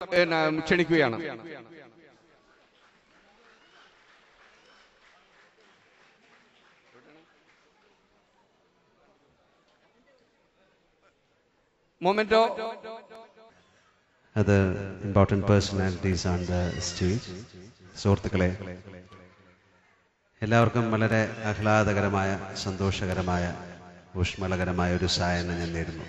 ക്ഷണിക്കുകയാണ്. Momento. Other important personalities on the stage. സുഹൃത്തുക്കളെ, എല്ലാവർക്കും വളരെ ആഹ്ലാദകരമായ, സന്തോഷകരമായ, ഊഷ്മളകരമായ ഒരു സായനം ഞാൻ നേരുന്നു.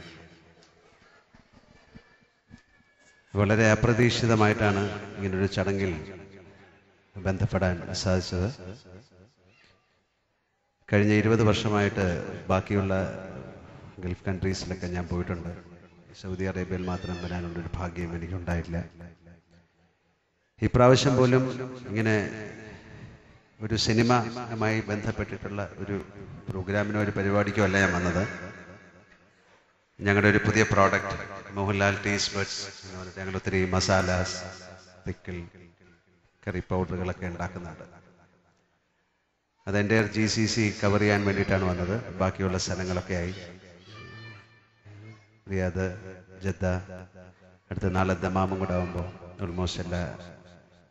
വളരെ അപ്രതീക്ഷിതമായിട്ടാണ് ഇങ്ങനൊരു ചടങ്ങിൽ ബന്ധപ്പെടാൻ സാധിച്ചത്. കഴിഞ്ഞ 20 വർഷമായിട്ട് ബാക്കിയുള്ള ഗൾഫ് കൺട്രീസിലൊക്കെ ഞാൻ പോയിട്ടുണ്ട്. സൗദി അറേബ്യയിൽ മാത്രം വരാനുള്ളൊരു ഭാഗ്യം എനിക്കുണ്ടായില്ല. ഇപ്രാവശ്യം പോലും ഇങ്ങനെ ഒരു സിനിമയുമായി ബന്ധപ്പെട്ടിട്ടുള്ള ഒരു പ്രോഗ്രാമിനോ ഒരു പരിപാടിക്കോ അല്ല ഞാൻ വന്നത്. ഞങ്ങളുടെ ഒരു പുതിയ പ്രോഡക്റ്റ് മോഹൻലാൽ ടേസ്റ്റ് ബഡ്സ് എന്ന് പറഞ്ഞിട്ട് ഞങ്ങൾ ഒത്തിരി മസാലാസ്, പിക്കിൾ, കറി പൗഡറുകളൊക്കെ ഉണ്ടാക്കുന്നുണ്ട്. അതെൻ്റെ GCC കവർ ചെയ്യാൻ വേണ്ടിയിട്ടാണ് വന്നത്. ബാക്കിയുള്ള സ്ഥലങ്ങളൊക്കെ ആയി. റിയാദ്, ജദ്ദ, അടുത്ത നാളെ ദമാമും കൂടെ ആകുമ്പോൾ ഓൾമോസ്റ്റ് എല്ലാ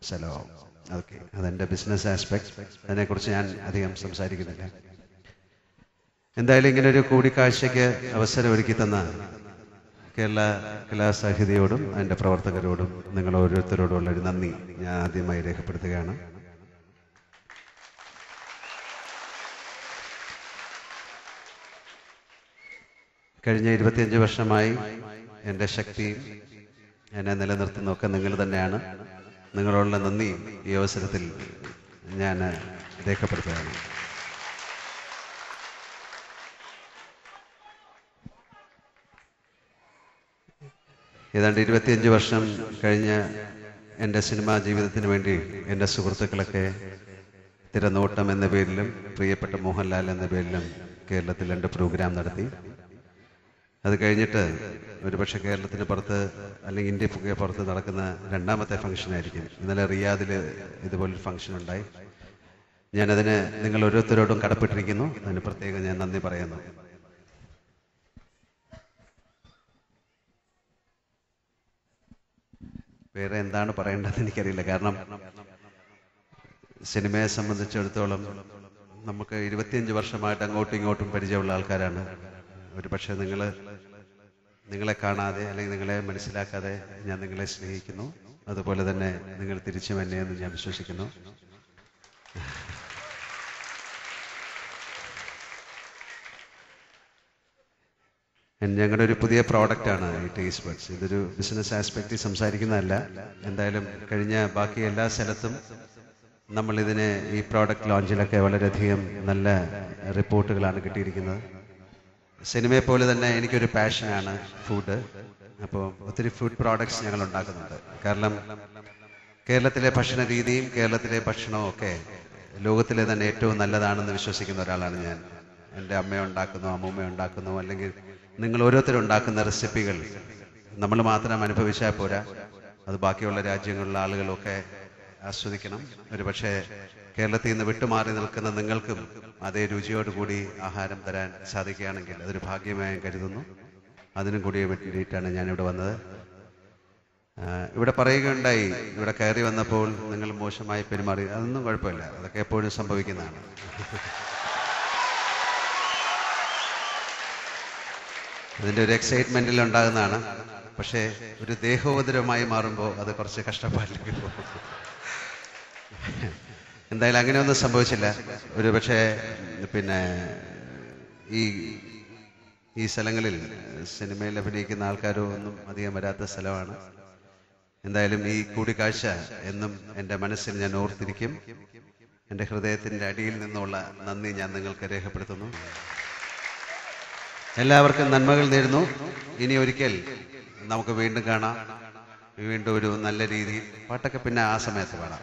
സ്ഥലമാവും. ഓക്കെ, അതെൻ്റെ ബിസിനസ് ആസ്പെക്ട്. അതിനെക്കുറിച്ച് ഞാൻ അധികം സംസാരിക്കുന്നില്ല. എന്തായാലും ഇങ്ങനൊരു കൂടിക്കാഴ്ചയ്ക്ക് അവസരം ഒരുക്കി തന്ന കേരള കലാസാഹിതിയോടും അതിൻ്റെ പ്രവർത്തകരോടും നിങ്ങൾ ഓരോരുത്തരോടുമുള്ളൊരു നന്ദി ഞാൻ ആദ്യമായി രേഖപ്പെടുത്തുകയാണ്. കഴിഞ്ഞ 25 വർഷമായി എൻ്റെ ശക്തിയും എന്നെ നിലനിർത്തുന്നതൊക്കെ നിങ്ങൾ തന്നെയാണ്. നിങ്ങളോടുള്ള നന്ദി ഈ അവസരത്തിൽ ഞാൻ രേഖപ്പെടുത്തുകയാണ്. ഏതാണ്ട് 25 വർഷം കഴിഞ്ഞ എൻ്റെ സിനിമാ ജീവിതത്തിന് വേണ്ടി എൻ്റെ സുഹൃത്തുക്കളൊക്കെ തിരനോട്ടം എന്ന പേരിലും പ്രിയപ്പെട്ട മോഹൻലാൽ എന്ന പേരിലും കേരളത്തിൽ 2 പ്രോഗ്രാം നടത്തി. അത് കഴിഞ്ഞിട്ട് ഒരുപക്ഷെ കേരളത്തിന് പുറത്ത് അല്ലെങ്കിൽ ഇന്ത്യക്ക് പുറത്ത് നടക്കുന്ന 2ാമത്തെ ഫംഗ്ഷനായിരിക്കും. ഇന്നലെ റിയാദിൽ ഇതുപോലൊരു ഫംഗ്ഷൻ ഉണ്ടായി. ഞാനതിന് നിങ്ങൾ ഓരോരുത്തരോടും കടപ്പെട്ടിരിക്കുന്നു. അതിന് പ്രത്യേകം ഞാൻ നന്ദി പറയുന്നു. വേറെ എന്താണ് പറയേണ്ടതെന്ന് എനിക്കറിയില്ല. കാരണം സിനിമയെ സംബന്ധിച്ചിടത്തോളം നമുക്ക് 25 വർഷമായിട്ട് അങ്ങോട്ടും ഇങ്ങോട്ടും പരിചയമുള്ള ആൾക്കാരാണ്. ഒരു പക്ഷേ നിങ്ങളെ കാണാതെ അല്ലെങ്കിൽ നിങ്ങളെ മനസ്സിലാക്കാതെ ഞാൻ നിങ്ങളെ സ്നേഹിക്കുന്നു. അതുപോലെ തന്നെ നിങ്ങൾ തിരിച്ചും എന്നെയെന്ന് ഞാൻ വിശ്വസിക്കുന്നു. ഞങ്ങളുടെ ഒരു പുതിയ പ്രോഡക്റ്റാണ് ഈ ടേസ്റ്റ് ബഡ്സ്. ഇതൊരു ബിസിനസ് ആസ്പെക്റ്റിൽ സംസാരിക്കുന്നതല്ല. എന്തായാലും കഴിഞ്ഞ ബാക്കി എല്ലാ സ്ഥലത്തും നമ്മളിതിനെ ഈ പ്രോഡക്റ്റ് ലോഞ്ചിലൊക്കെ വളരെയധികം നല്ല റിപ്പോർട്ടുകളാണ് കിട്ടിയിരിക്കുന്നത്. സിനിമയെ പോലെ തന്നെ എനിക്കൊരു പാഷനാണ് ഫുഡ്. അപ്പോൾ ഒത്തിരി ഫുഡ് പ്രോഡക്ട്സ് ഞങ്ങൾ ഉണ്ടാക്കുന്നുണ്ട്. കാരണം കേരളത്തിലെ ഭക്ഷണ രീതിയും കേരളത്തിലെ ഭക്ഷണവും ഒക്കെ ലോകത്തിലെ തന്നെ ഏറ്റവും നല്ലതാണെന്ന് വിശ്വസിക്കുന്ന ഒരാളാണ് ഞാൻ. എൻ്റെ അമ്മ ഉണ്ടാക്കുന്നു, അമ്മൂമ്മ ഉണ്ടാക്കുന്നു, അല്ലെങ്കിൽ നിങ്ങൾ ഓരോരുത്തരും ഉണ്ടാക്കുന്ന റെസിപ്പികൾ നമ്മൾ മാത്രം അനുഭവിച്ചാൽ പോരാ, അത് ബാക്കിയുള്ള രാജ്യങ്ങളിലുള്ള ആളുകളൊക്കെ ആസ്വദിക്കണം. ഒരു പക്ഷേ കേരളത്തിൽ നിന്ന് വിട്ടുമാറി നിൽക്കുന്ന നിങ്ങൾക്കും അതേ രുചിയോടുകൂടി ആഹാരം തരാൻ സാധിക്കുകയാണെങ്കിൽ അതൊരു ഭാഗ്യമായി കരുതുന്നു. അതിനും കൂടി വേണ്ടിയിട്ടാണ് ഞാനിവിടെ വന്നത്. ഇവിടെ പറയുകയുണ്ടായി, ഇവിടെ കയറി വന്നപ്പോൾ നിങ്ങൾ മോശമായി പെരുമാറി. അതൊന്നും കുഴപ്പമില്ല, അതൊക്കെ എപ്പോഴും സംഭവിക്കുന്നതാണ്. അതിൻ്റെ ഒരു എക്സൈറ്റ്മെൻറ്റിൽ ഉണ്ടാകുന്നതാണ്. പക്ഷേ ഒരു ദേഹോപദ്രവമായി മാറുമ്പോൾ അത് കുറച്ച് കഷ്ടപ്പാടിലേക്ക് പോകും. എന്തായാലും അങ്ങനെയൊന്നും സംഭവിച്ചില്ല. ഒരു പക്ഷേ പിന്നെ ഈ സ്ഥലങ്ങളിൽ സിനിമയിൽ അഭിനയിക്കുന്ന ആൾക്കാരോ ഒന്നും അധികം വരാത്ത സ്ഥലമാണ്. എന്തായാലും ഈ കൂടിക്കാഴ്ച എന്നും എൻ്റെ മനസ്സിൽ ഞാൻ ഓർത്തിരിക്കും. എൻ്റെ ഹൃദയത്തിൻ്റെ അടിയിൽ നിന്നുള്ള നന്ദി ഞാൻ നിങ്ങൾക്ക് രേഖപ്പെടുത്തുന്നു. എല്ലാവർക്കും നന്മകൾ നേരുന്നു. ഇനി ഒരിക്കൽ നമുക്ക് വീണ്ടും കാണാം. വീണ്ടും ഒരു നല്ല രീതിയിൽ പാട്ടൊക്കെ പിന്നെ ആ സമയത്ത് പാടാം.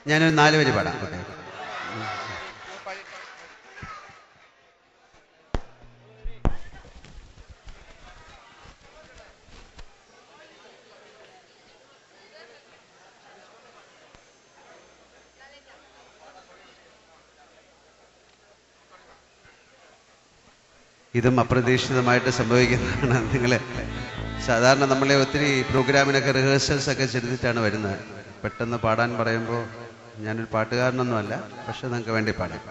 ഞാനൊരു 4 വരി പാടാം. ഓക്കെ. ഇതും അപ്രതീക്ഷിതമായിട്ട് സംഭവിക്കുന്നതാണ്. നിങ്ങൾ സാധാരണ നമ്മളെ ഒത്തിരി പ്രോഗ്രാമിനൊക്കെ റിഹേഴ്സൽസ് ഒക്കെ ചെയ്തിട്ടാണ് വരുന്നത്. പെട്ടെന്ന് പാടാൻ പറയുമ്പോൾ ഞാനൊരു പാട്ടുകാരനൊന്നുമല്ല, പക്ഷെ നിങ്ങൾക്ക് വേണ്ടി പാടാം.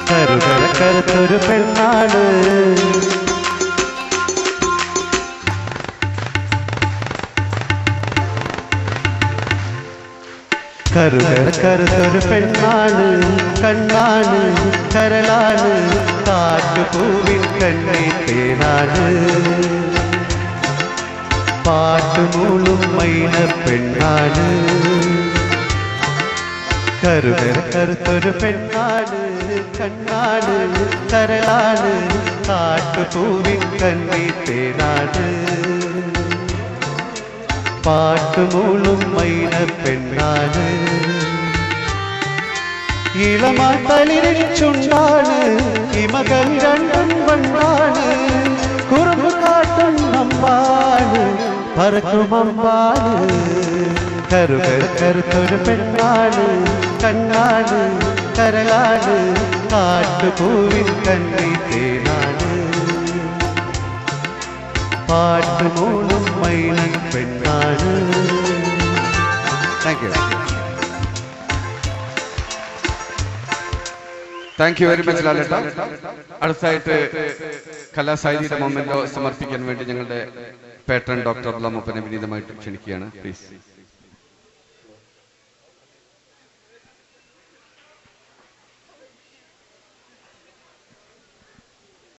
കരുകരക്കരുത്തൊരു പെണ്ണാണ്, കരുകരക്കരുത്തൊരു പെണ്ണാണ്, കണ്ണാണ് കരളാണ്, കാട്ടുപൂവിൻ കണ്ണി തേനാണ്, പാട്ടുമൂളും മൈന പെണ്ണാണ്, കരുകരക്കരുത്തൊരു പെണ്ണാണ്, കണ്ണാണ് കരളാണ്, കാട്ടുപൂവിൻ കണ്ണി തേനാണ്, പാട്ടുമൂളും മൈന പെണ്ണാണ്, ഇളമാൻ തളിരിച്ചുണ്ടാണ്, ഇമകൾ രണ്ടും വണ്ണാണ്, കുറുമ്പ് കാട്ടും അമ്പാണ്, പറക്കുമമ്പാണ്, കരുകരക്കരുത്തൊരു പെണ്ണാണ്, കണ്ണാണ് കരളാണ്, കാട്ടുപൂവിൻ കണ്ണി തേനാണ്, പാട്ടുമൂളും മൈനൻ പെണ്ണാണ്. Thank you. Thank you very much ലാലേട്ട. അടുത്തായിട്ട് കലാസാഹിത്യ മൊമെന്റോ സമർപ്പിക്കാൻ വേണ്ടി ഞങ്ങളുടെ പേട്രൺ ഡോക്ടർ അബ്ദുള്ള മൂപ്പനെ വിനീതമായിട്ട് ക്ഷണിക്കുകയാണ്. പ്ലീസ്.